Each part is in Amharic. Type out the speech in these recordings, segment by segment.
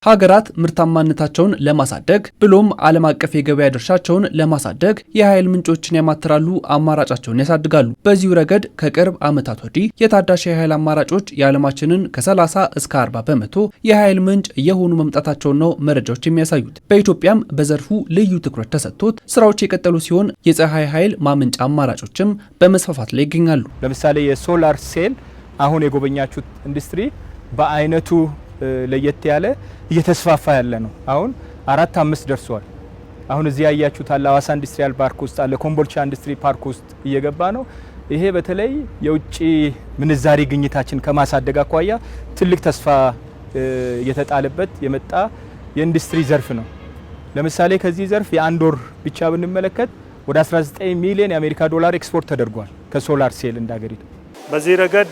ሀገራት ምርታማነታቸውን ለማሳደግ ብሎም ዓለም አቀፍ የገበያ ድርሻቸውን ለማሳደግ የኃይል ምንጮችን ያማትራሉ፣ አማራጫቸውን ያሳድጋሉ። በዚሁ ረገድ ከቅርብ ዓመታት ወዲህ የታዳሽ የኃይል አማራጮች የዓለማችንን ከ30 እስከ 40 በመቶ የኃይል ምንጭ እየሆኑ መምጣታቸውን ነው መረጃዎች የሚያሳዩት። በኢትዮጵያም በዘርፉ ልዩ ትኩረት ተሰጥቶት ስራዎች የቀጠሉ ሲሆን የፀሐይ ኃይል ማመንጫ አማራጮችም በመስፋፋት ላይ ይገኛሉ። ለምሳሌ የሶላር ሴል አሁን የጎበኛችሁት ኢንዱስትሪ በአይነቱ ለየት ያለ እየተስፋፋ ያለ ነው። አሁን 4-5 ደርሷል። አሁን እዚህ ያያችሁት ሐዋሳ ኢንዱስትሪያል ፓርክ ውስጥ አለ፣ ኮምቦልቻ ኢንዱስትሪ ፓርክ ውስጥ እየገባ ነው። ይሄ በተለይ የውጭ ምንዛሪ ግኝታችን ከማሳደግ አኳያ ትልቅ ተስፋ የተጣለበት የመጣ የኢንዱስትሪ ዘርፍ ነው። ለምሳሌ ከዚህ ዘርፍ የአንድ ወር ብቻ ብንመለከት ወደ 19 ሚሊዮን የአሜሪካ ዶላር ኤክስፖርት ተደርጓል ከሶላር ሴል እንዳገሪቱ። በዚህ ረገድ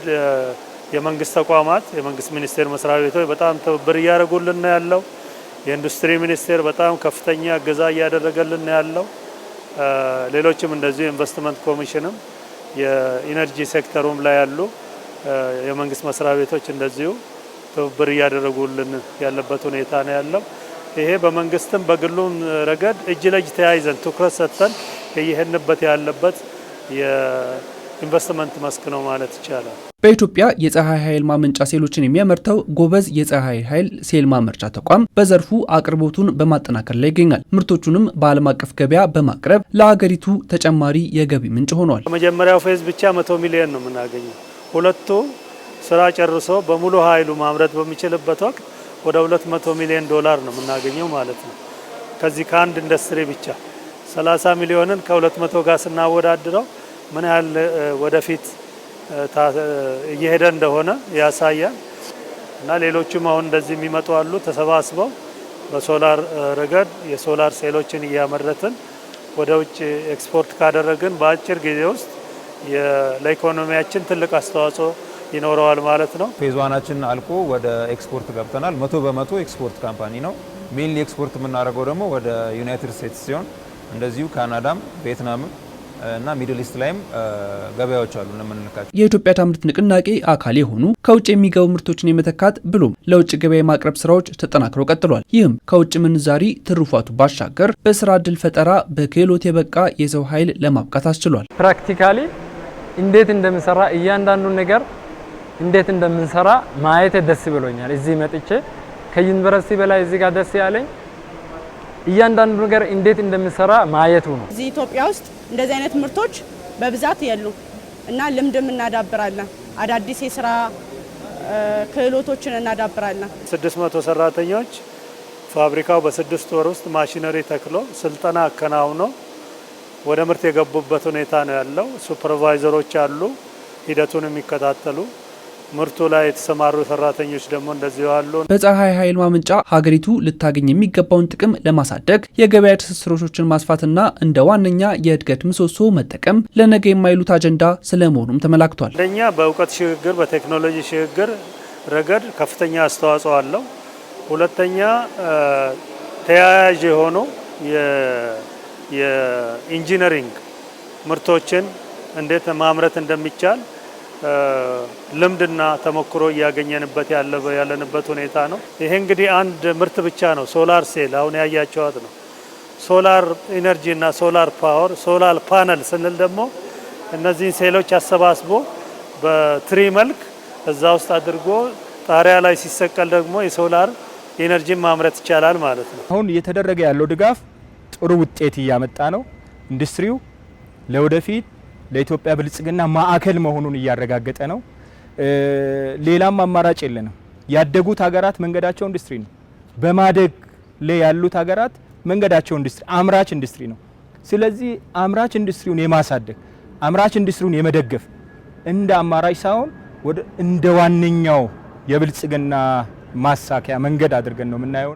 የመንግስት ተቋማት የመንግስት ሚኒስቴር መስሪያ ቤቶች በጣም ትብብር እያደረጉልን ያለው፣ የኢንዱስትሪ ሚኒስቴር በጣም ከፍተኛ እገዛ እያደረገልን ያለው፣ ሌሎችም እንደዚሁ ኢንቨስትመንት ኮሚሽንም የኢነርጂ ሴክተሩም ላይ ያሉ የመንግስት መስሪያ ቤቶች እንደዚሁ ትብብር እያደረጉልን ያለበት ሁኔታ ነው ያለው። ይሄ በመንግስትም በግሉም ረገድ እጅ ለእጅ ተያይዘን ትኩረት ሰጥተን እየሄድንበት ያለበት ኢንቨስትመንት መስክ ነው ማለት ይቻላል። በኢትዮጵያ የፀሐይ ኃይል ማመንጫ ሴሎችን የሚያመርተው ጎበዝ የፀሐይ ኃይል ሴል ማምረቻ ተቋም በዘርፉ አቅርቦቱን በማጠናከር ላይ ይገኛል። ምርቶቹንም በዓለም አቀፍ ገበያ በማቅረብ ለሀገሪቱ ተጨማሪ የገቢ ምንጭ ሆኗል። በመጀመሪያው ፌዝ ብቻ 100 ሚሊዮን ነው የምናገኘው። ሁለቱ ስራ ጨርሶ በሙሉ ኃይሉ ማምረት በሚችልበት ወቅት ወደ 200 ሚሊዮን ዶላር ነው የምናገኘው ማለት ነው። ከዚህ ከአንድ ኢንዱስትሪ ብቻ 30 ሚሊዮንን ከ200 ጋር ስናወዳድረው ምን ያህል ወደፊት እየሄደ እንደሆነ ያሳያል። እና ሌሎችም አሁን እንደዚህ የሚመጡ አሉ ተሰባስበው በሶላር ረገድ የሶላር ሴሎችን እያመረትን ወደ ውጭ ኤክስፖርት ካደረግን በአጭር ጊዜ ውስጥ ለኢኮኖሚያችን ትልቅ አስተዋጽኦ ይኖረዋል ማለት ነው። ፌዝ ዋናችን አልቆ ወደ ኤክስፖርት ገብተናል። 100% ኤክስፖርት ካምፓኒ ነው። ሜንሊ ኤክስፖርት የምናደርገው ደግሞ ወደ ዩናይትድ ስቴትስ ሲሆን እንደዚሁ ካናዳም ቪየትናምም እና ሚድል ኢስት ላይም ገበያዎች አሉ ለምንልካቸው። የኢትዮጵያ ታምርት ንቅናቄ አካል የሆኑ ከውጭ የሚገቡ ምርቶችን የመተካት ብሎም ለውጭ ገበያ ማቅረብ ስራዎች ተጠናክረው ቀጥሏል። ይህም ከውጭ ምንዛሪ ትሩፋቱ ባሻገር በስራ እድል ፈጠራ በክህሎት የበቃ የሰው ኃይል ለማብቃት አስችሏል። ፕራክቲካሊ እንዴት እንደምንሰራ እያንዳንዱ ነገር እንዴት እንደምንሰራ ማየት ደስ ብሎኛል። እዚህ መጥቼ ከዩኒቨርሲቲ በላይ እዚህ ጋር ደስ ያለኝ እያንዳንዱ ነገር እንዴት እንደምንሰራ ማየቱ ነው። እዚህ ኢትዮጵያ ውስጥ እንደዚህ አይነት ምርቶች በብዛት የሉም እና ልምድም እናዳብራለን። አዳዲስ የስራ ክህሎቶችን እናዳብራለን። 600 ሰራተኞች ፋብሪካው በ6 ወር ውስጥ ማሽነሪ ተክሎ ስልጠና አከናውኖ ወደ ምርት የገቡበት ሁኔታ ነው ያለው። ሱፐርቫይዘሮች አሉ ሂደቱን የሚከታተሉ። ምርቱ ላይ የተሰማሩ ሰራተኞች ደግሞ እንደዚህ አሉ። በፀሐይ ኃይል ማመንጫ ሀገሪቱ ልታገኝ የሚገባውን ጥቅም ለማሳደግ የገበያ ትስስሮችን ማስፋትና እንደ ዋነኛ የእድገት ምሰሶ መጠቀም ለነገ የማይሉት አጀንዳ ስለመሆኑም ተመላክቷል። አንደኛ በእውቀት ሽግግር በቴክኖሎጂ ሽግግር ረገድ ከፍተኛ አስተዋጽኦ አለው። ሁለተኛ ተያያዥ የሆኑ የኢንጂነሪንግ ምርቶችን እንዴት ማምረት እንደሚቻል ልምድና ተሞክሮ እያገኘንበት ያለንበት ሁኔታ ነው። ይሄ እንግዲህ አንድ ምርት ብቻ ነው፣ ሶላር ሴል አሁን ያያቸዋት ነው። ሶላር ኢነርጂ እና ሶላር ፓወር፣ ሶላር ፓነል ስንል ደግሞ እነዚህን ሴሎች አሰባስቦ በትሪ መልክ እዛ ውስጥ አድርጎ ጣሪያ ላይ ሲሰቀል ደግሞ የሶላር ኢነርጂን ማምረት ይቻላል ማለት ነው። አሁን እየተደረገ ያለው ድጋፍ ጥሩ ውጤት እያመጣ ነው። ኢንዱስትሪው ለወደፊት ለኢትዮጵያ ብልጽግና ማዕከል መሆኑን እያረጋገጠ ነው። ሌላም አማራጭ የለንም። ያደጉት ሀገራት መንገዳቸው ኢንዱስትሪ ነው። በማደግ ላይ ያሉት ሀገራት መንገዳቸው ኢንዱስትሪ፣ አምራች ኢንዱስትሪ ነው። ስለዚህ አምራች ኢንዱስትሪውን የማሳደግ አምራች ኢንዱስትሪውን የመደገፍ እንደ አማራጭ ሳይሆን እንደ ዋነኛው የብልጽግና ማሳኪያ መንገድ አድርገን ነው የምናየው።